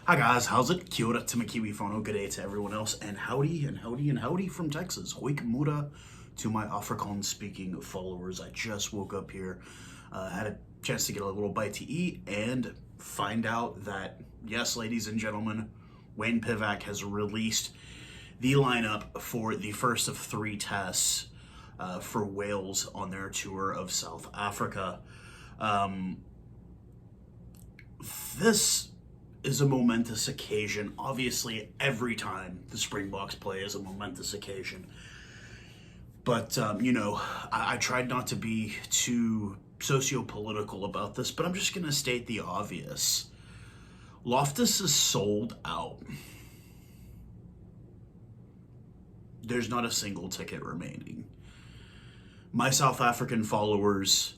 Hi guys, how's it? Kia ora to my Kiwi whanau, good day to everyone else, and howdy from Texas. Hoik Moerat to my Afrikaans speaking followers. I just woke up here, had a chance to get a little bite to eat, and find out that, yes, ladies and gentlemen, Wayne Pivac has released the lineup for the first of 3 tests for Wales on their tour of South Africa. This is a momentous occasion. Obviously, every time the Springboks play is a momentous occasion. But, I tried not to be too socio-political about this, but I'm just going to state the obvious. Loftus is sold out. There's not a single ticket remaining. My South African followers,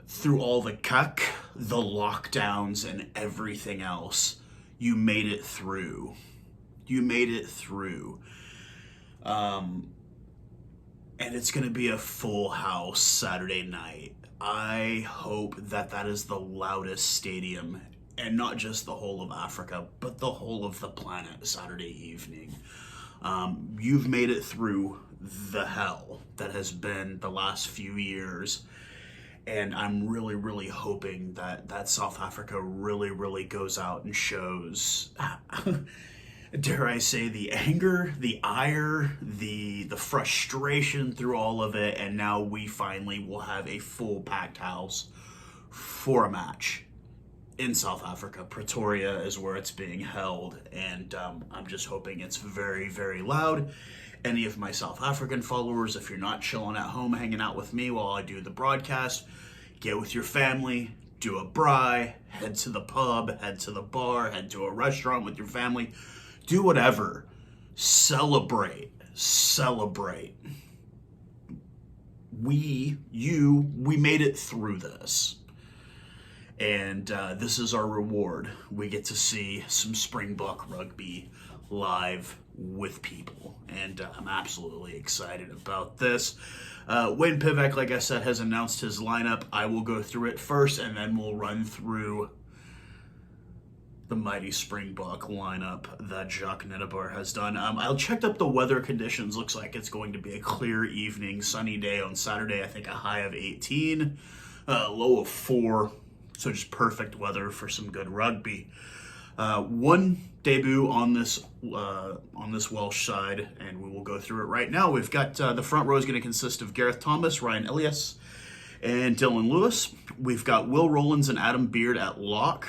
through all the cuck, the lockdowns, and everything else, you made it through. You made it through. And it's going to be a full house Saturday night. I hope that that is the loudest stadium, and not just the whole of Africa, but the whole of the planet Saturday evening. You've made it through the hell that has been the last few years. And I'm really, really hoping that South Africa really goes out and shows, dare I say, the anger, the ire, the frustration through all of it. And now we finally will have a full packed house for a match in South Africa. Pretoria is where it's being held. And I'm just hoping it's very, very loud. Any of my South African followers, if you're not chilling at home hanging out with me while I do the broadcast, get with your family, do a braai, head to the pub, head to the bar, head to a restaurant with your family, do whatever. Celebrate. We made it through this. And this is our reward. We get to see some Springbok rugby live with people, and I'm absolutely excited about this. Wayne Pivac, like I said, has announced his lineup. I will go through it first, and then we'll run through the mighty Springbok lineup that Jacques has done. I checked up the weather conditions. Looks like it's going to be a clear evening, sunny day on Saturday. I think a high of 18, low of 4. So just perfect weather for some good rugby. One debut on this Welsh side, and we will go through it right now. We've got the front row is going to consist of Gareth Thomas, Ryan Elias, and Dylan Lewis. We've got Will Rowlands and Adam Beard at lock.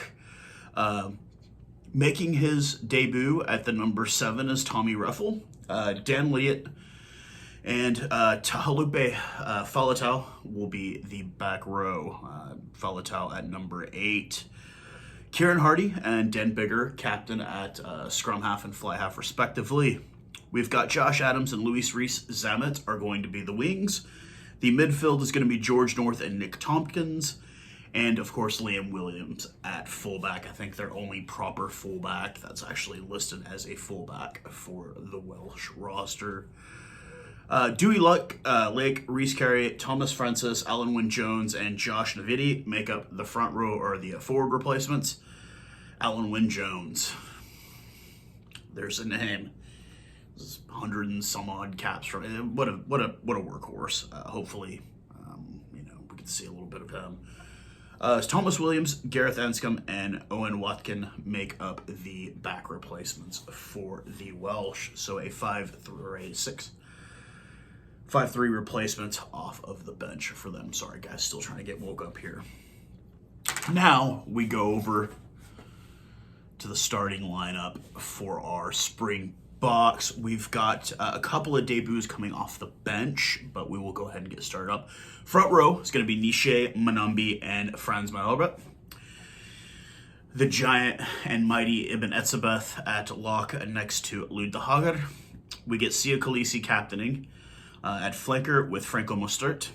Making his debut at the number 7 is Tommy Ruffle. Dan Leatt and Tahalupe Faletau will be the back row. Faletau at number 8. Kieran Hardy and Den Bigger, captain at scrum half and fly half respectively. We've got Josh Adams and Luis Rees-Zammit are going to be the wings. The midfield is going to be George North and Nick Tompkins. And, of course, Liam Williams at fullback. I think their only proper fullback that's actually listed as a fullback for the Welsh roster. Dewey Luck, Lake, Reese Carey, Thomas Francis, Alan Wynne-Jones, and Josh Navidi make up the front row or the forward replacements. Alan Wynne-Jones. There's a name. 100 and some odd caps from him. What a workhorse. Hopefully, we can see a little bit of him. Thomas Williams, Gareth Anscombe, and Owen Watkin make up the back replacements for the Welsh. So a 5-3 replacement off of the bench for them. Sorry, guys, still trying to get woke up here. Now we go over to the starting lineup for our Springboks. We've got a couple of debuts coming off the bench, but we will go ahead and get started up. Front row is going to be Nishe Manambi and Franz Malherbert. The giant and mighty Ibn Etzebeth at lock next to Louw de Jager. We get Sia Khaleesi captaining. At flanker with Franco Mostert.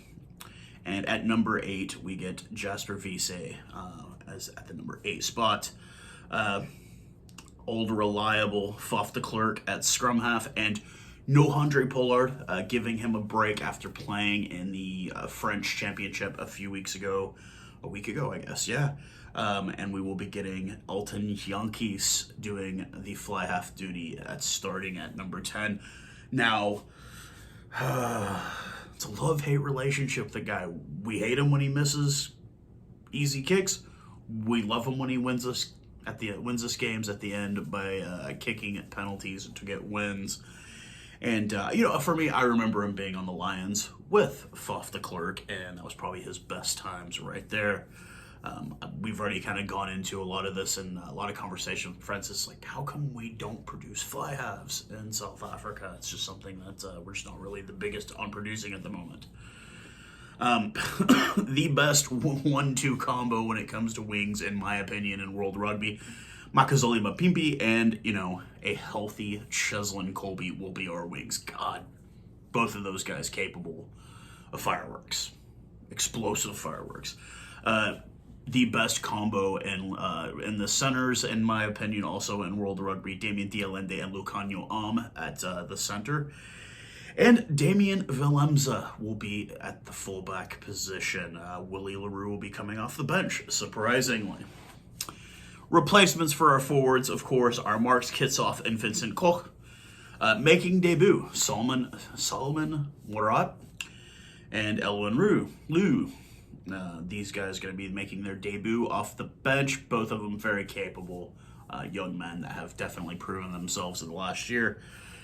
And at number 8, we get Jasper Wiese as at the number 8 spot. Old reliable Faf de Klerk at scrum half. And Nohandre Pollard, giving him a break after playing in the French Championship a week ago, I guess, yeah. And we will be getting Elton Janties doing the fly half duty starting at number 10. Now, it's a love-hate relationship with the guy. We hate him when he misses easy kicks. We love him when he wins us games at the end by kicking at penalties to get wins. And, for me, I remember him being on the Lions with Foff the Clerk, and that was probably his best times right there. We've already kind of gone into a lot of this and a lot of conversation with friends. It's like, how come we don't produce fly halves in South Africa? It's just something that we're just not really the biggest on producing at the moment. The best 1-2 combo when it comes to wings, in my opinion, in World Rugby, Makazole Mapimpi and, a healthy Cheslin Colby will be our wings. God, both of those guys capable of fireworks. Explosive fireworks. The best combo in the centers, in my opinion, also in World Rugby, Damien Dialende and Lucanio at the center. And Damien Willemse will be at the fullback position. Willie LaRue will be coming off the bench, surprisingly. Replacements for our forwards, of course, are Marks Kitsoff and Vincent Koch. Making debut, Salmaan Moerat and Louw. These guys are going to be making their debut off the bench. Both of them very capable young men that have definitely proven themselves in the last year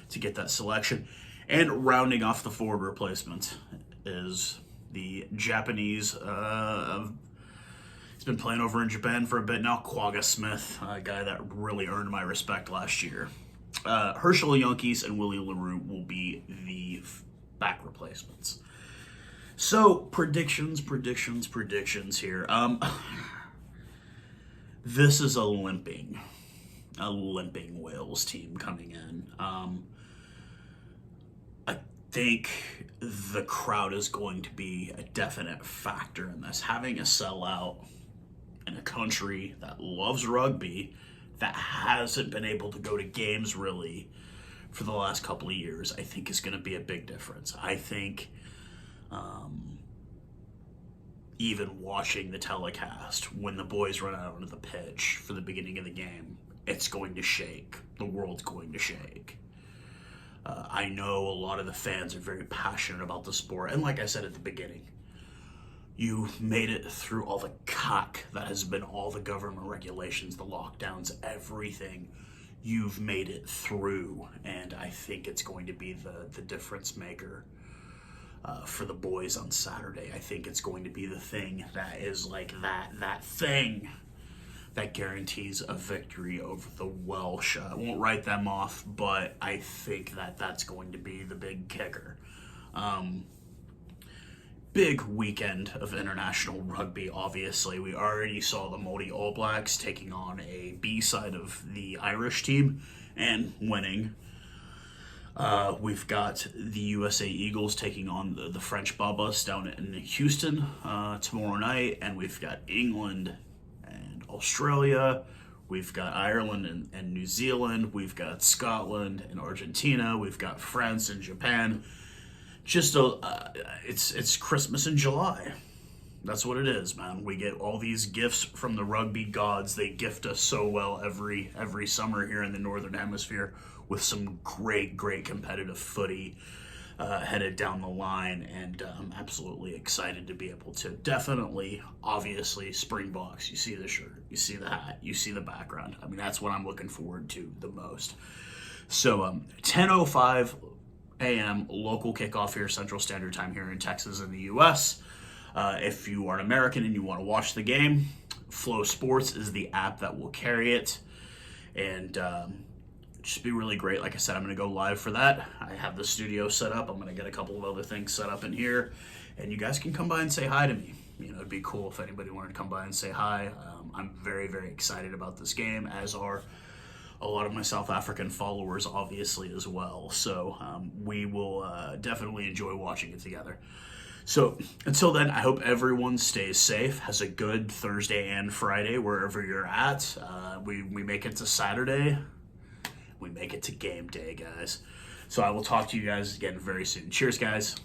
to get that selection. And rounding off the forward replacement is the Japanese, he's been playing over in Japan for a bit now, Quagga Smith, a guy that really earned my respect last year. Herschel Janties and Willie LaRue will be the back replacements. So, predictions here. This is a limping Wales team coming in. I think the crowd is going to be a definite factor in this. Having a sellout in a country that loves rugby, that hasn't been able to go to games really for the last couple of years, I think is going to be a big difference. I think even watching the telecast, when the boys run out onto the pitch for the beginning of the game, it's going to shake. The world's going to shake. I know a lot of the fans are very passionate about the sport. And like I said at the beginning, you've made it through all the cack that has been all the government regulations, the lockdowns, everything. You've made it through. And I think it's going to be the difference maker for the boys on Saturday. I think it's going to be the thing that is like that thing that guarantees a victory over the Welsh. I won't write them off, but I think that's going to be the big kicker. Big weekend of international rugby, obviously. We already saw the Māori All Blacks taking on a B side of the Irish team and winning. We've got the USA Eagles taking on the French Babas down in Houston tomorrow night, and we've got England and Australia. We've got Ireland and New Zealand. We've got Scotland and Argentina. We've got France and Japan. Just it's Christmas in July. That's what it is, man. We get all these gifts from the rugby gods. They gift us so well every summer here in the Northern Hemisphere with some great competitive footy headed down the line, and I'm absolutely excited to be able to definitely, obviously, Springboks. You see the shirt, you see the hat, you see the background. I mean, that's what I'm looking forward to the most. So 10:05 a.m. local kickoff here, Central Standard Time here in Texas in the U.S. If you are an American and you want to watch the game, Flosports is the app that will carry it, and just be really great. Like I said, I'm going to go live for that. I have the studio set up. I'm going to get a couple of other things set up in here, and you guys can come by and say hi to me. It'd be cool if anybody wanted to come by and say hi. I'm very excited about this game, as are a lot of my South African followers, obviously, as well. So we will definitely enjoy watching it together. So until then, I hope everyone stays safe, has a good Thursday and Friday wherever you're at. We make it to Saturday. We make it to game day, guys. So I will talk to you guys again very soon. Cheers, guys.